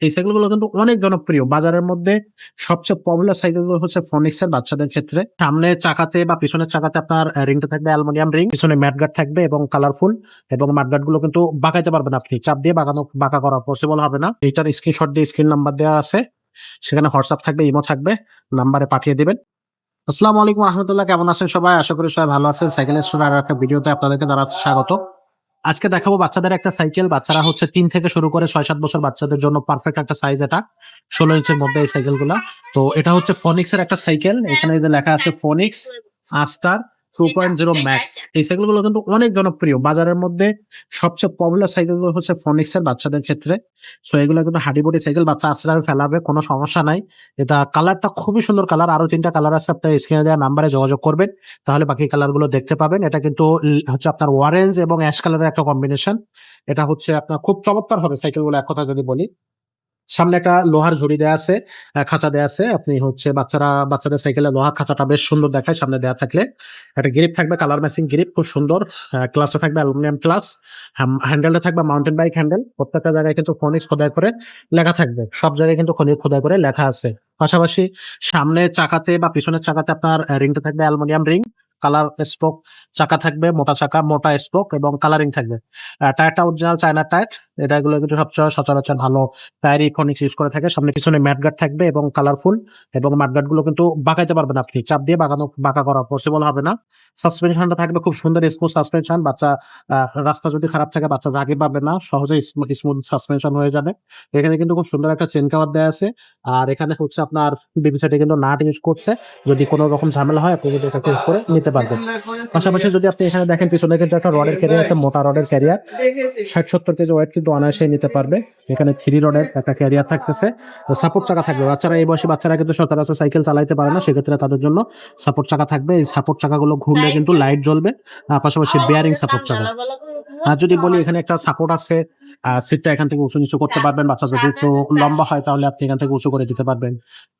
এই সাইকেলগুলো কিন্তু অনেক জনপ্রিয়। বাজারের মধ্যে সবচেয়ে পপুলার সাইকেলগুলো হচ্ছে ফনিক্স এর বাচ্চাদের ক্ষেত্রে। সামনে চাকাতে বা পিছনের চাকাতে আপনার রিংটা থাকবে অ্যালুমিনিয়াম রিং, পিছনে ম্যাটগার্ড থাকবে এবং কালারফুল, এবং ম্যাটগার্ড গুলো কিন্তু বাঁকাইতে পারবেন আপনি। চাপ দিয়ে বাঁকা করা পসিবল হবে না। এইটার স্ক্রিনশট দিয়ে স্ক্রিন নাম্বার দেওয়া আছে, সেখানে হোয়াটসঅ্যাপ থাকবে, ইমো থাকবে, নাম্বারে পাঠিয়ে দিবেন। আসসালামু আলাইকুম রহমতুল্লাহ, কেমন আছেন সবাই? আশা করি সবাই ভালো আছেন। সাইকেল স্টোর আর একটা ভিডিওতে আপনাদেরকে জানাচ্ছি স্বাগত। আজকে দেখাবো বাচ্চাদের একটা সাইকেল। বাচ্চারা হচ্ছে 3 থেকে শুরু করে 6-7 বছর বাচ্চাদের জন্য পারফেক্ট একটা সাইজ। এটা 16 ইঞ্চের মধ্যে এই সাইকেলগুলা। তো এটা হচ্ছে ফনিক্স এর একটা সাইকেল। এখানে যে লেখা আছে ফনিক্স আস্টার 2.0 ম্যাক্স। এই সাইকেলগুলো কিন্তু অনেক জনপ্রিয়। বাজারের মধ্যে সবচেয়ে পপুলার সাইকেলগুলো হচ্ছে ফনিক্স এর বাচ্চাদের ক্ষেত্রে। সো এগুলো কিন্তু হাডি বডি সাইকেল, বাচ্চা আশ্রয় ফেলাবে, কোনো সমস্যা নাই। এটা কালারটা খুবই সুন্দর কালার। আরো 3টা কালার আছে, আপনার স্ক্রিনে দেওয়া নাম্বারে যোগাযোগ করবেন, তাহলে বাকি কালার গুলো দেখতে পাবেন। এটা কিন্তু হচ্ছে আপনার অরেঞ্জ এবং অ্যাশ কালারের একটা কম্বিনেশন। এটা হচ্ছে আপনার খুব চমৎকার হবে সাইকেলগুলো, এক কথা যদি বলি। সামনে একটা লোহার ঝুড়ি দেয়া আছে, খাঁচা দেয়া আছে। আপনি হচ্ছে বাচ্চাদের সাইকেলে লোহার খাঁচাটা বেশ সুন্দর দেখায় সামনে দেয়া থাকলে। একটা গ্রিপ থাকবে, কালার ম্যাচিং গ্রিপ, খুব সুন্দর। ক্লাসটা থাকবে অ্যালুমিনিয়াম ক্লাস। হ্যান্ডেলটা থাকবে মাউন্টেন বাইক হ্যান্ডেল। প্রত্যেকটা জায়গায় কিন্তু ফনিক্স খোদাই করে লেখা থাকবে, সব জায়গায় কিন্তু খোদাই করে লেখা আছে। পাশাপাশি সামনে চাকাতে বা পিছনের চাকাতে আপনার রিংটা থাকবে অ্যালুমিনিয়াম রিং, কালার স্পোক চাকা থাকবে, মোটা চাকা, মোটা স্পোক এবং কালারিং থাকবে। টায়ারটা অরিজিনাল চায়না টায়ার। এগুলো কিন্তু সবচেয়ে সচরাচর ভালো টায়ারই ফনিক্স ইউজ করে থাকে। সামনে পিছনে ম্যাটগার্ড থাকবে এবং কালারফুল, এবং ম্যাটগার্ড গুলো কিন্তু বাঁকাইতে পারবেন আপনি। চাপ দিয়ে বাঁকা করা পসিবল হবে না। সাসপেনশনটা থাকবে খুব সুন্দর স্মুথ সাসপেনশন। বাচ্চা রাস্তা যদি খারাপ থাকে বাচ্চা জাগি পাবে না, সহজেই স্মুথ সাসপেনশন হয়ে যাবে। এখানে কিন্তু খুব সুন্দর একটা চেন কাভার দেওয়া আছে। আর এখানে হচ্ছে আপনার বিবি সাইডে কিন্তু নাট ইউজ করছে। যদি কোনো রকম ঝামেলা হয় আপনি কিন্তু এটাকে করে নিতে পারবেন। পাশাপাশি যদি আপনি এখানে দেখেন, পিছনে কিন্তু একটা রডের ক্যারিয়ার আছে, মোটা রডের ক্যারিয়ার। 60-70 কেজি ওয়েট কিন্তু অনায়াসে নিতে পারবে। এখানে 3 রডের একটা ক্যারিয়ার থাকতেছে। সাপোর্ট চাকা থাকবে। বাচ্চারা, এই বয়সী বাচ্চারা কিন্তু সচরাচর সাইকেল চালাইতে পারে না, সেক্ষেত্রে তাদের জন্য সাপোর্ট চাকা থাকবে। এই সাপোর্ট চাকাগুলো ঘুরলে কিন্তু লাইট জ্বলবে। পাশাপাশি বেয়ারিং সাপোর্ট চাকা। আর যদি বলি, এখানে একটা সাপোর্ট আছে, সিটটা এখান থেকে উঁচু নিচু করতে পারবেন। বাচ্চা যদি একটু লম্বা হয় তাহলে আপনি এখান থেকে উঁচু করে দিতে পারবেন।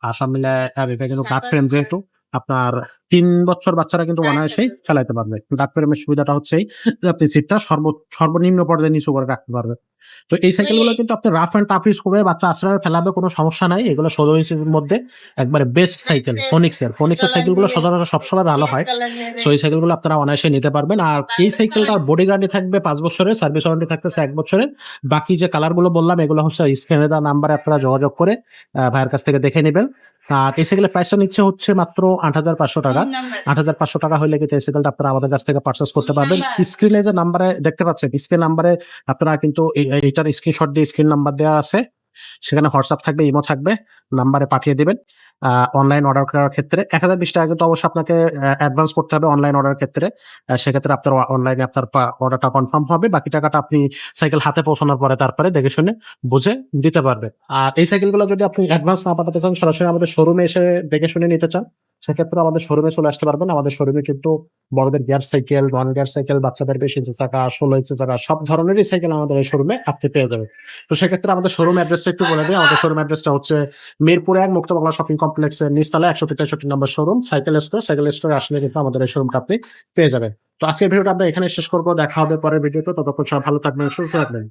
আর সব মিলে, আর এটা কিন্তু কাঠ ফ্রেম, যেহেতু আপনার 3 বছর বাচ্চারা কিন্তু অনায়াসেই চালাইতে পারবে। ডাক ফ্রেমের সুবিধাটা হচ্ছে যে আপনি সিটটা সর্বনিম্ন পর্যায়ে নিচু করে রাখতে পারবেন। তো এই সাইকেলগুলো কিন্তু আপনি রাফ এন্ড টাফ ইউজ করবে, বাচ্চা আশ্রয় ফেলাবে, কোনো সমস্যা নাই। এগুলো 16 ইঞ্চির মধ্যে একবারে বেস্ট সাইকেল ফনিক্সের সাইকেলগুলো সচরাচর সবসময় ভালো হয়। সো এই সাইকেলগুলো আপনারা অনায়াসে নিতে পারবেন। আর এই সাইকেলটার বডি গ্যারান্টি থাকবে 5 বছরের, সার্ভিস ওয়ারেন্টি থাকতেছে 1 বছরের। বাকি যে কালারগুলো বললাম এগুলো হচ্ছে স্ক্রিনে দেওয়া নাম্বারে আপনারা যোগাযোগ করে ভাইয়ের কাছ থেকে দেখে নেবেন। আর এই সাইকেলের প্রাইসটা নিচ্ছে হচ্ছে মাত্র 8,500 টাকা। 8,500 টাকা হলে কিন্তু এই সাইকেলটা আপনারা আমাদের কাছ থেকে পারচেস করতে পারবেন। স্ক্রিনে যে নাম্বারে দেখতে পাচ্ছেন, স্ক্রিন নাম্বারে আপনারা কিন্তু এইটার স্ক্রিনশট দিয়ে স্ক্রিন নাম্বার দেওয়া আছে, সেখানে হোয়াটসঅ্যাপ থাকবে, ইমো থাকবে, নাম্বারে পাঠিয়ে দিবেন। অনলাইন অর্ডার করার ক্ষেত্রে 1020 টাকা কিন্তু অবশ্যই আপনাকে অ্যাডভান্স করতে হবে অনলাইন অর্ডারের ক্ষেত্রে। সেক্ষেত্রে আপনার অনলাইনে আপনার অর্ডারটা কনফার্ম হবে। বাকি টাকাটা আপনি সাইকেল হাতে পৌঁছানোর পরে তারপরে দেখে শুনে বুঝে দিতে পারবেন। আর এই সাইকেলগুলো যদি আপনি অ্যাডভান্স না পাঠাতে চান, সরাসরি আমাদের শোরুমে এসে দেখে শুনে নিতে চান, সেক্ষেত্রে আমাদের শোরুমে চলে আসতে পারবেন। আমাদের শোরুমে কিন্তু বড়দের gear cycle, non gear cycle, বাচ্চাদের 20 ইঞ্চি চাকা, 16 ইঞ্চি চাকা, সব ধরনেরই সাইকেল আমাদের এই শোরুমে আপনি পেয়ে যাবেন। তো সেক্ষেত্রে আমাদের শোরুম অ্যাড্রেসটা একটু বলে দিই। আমাদের শোরুম অ্যাড্রেসটা হচ্ছে মিরপুর 1 মুক্ত বাংলা শপিং কমপ্লেক্সের নিচতলা 163 নম্বর শোরুম, সাইকেল স্টোর। সাইকেল স্টোরে আসলে কিন্তু আমাদের এই শোরুমটা আপনি পেয়ে যাবেন। তো আজকের ভিডিওটা আমরা এখানে শেষ করবো। দেখা হবে পরের ভিডিওতে। ততক্ষণ সব ভালো থাকবেন, সুস্থ থাকবেন।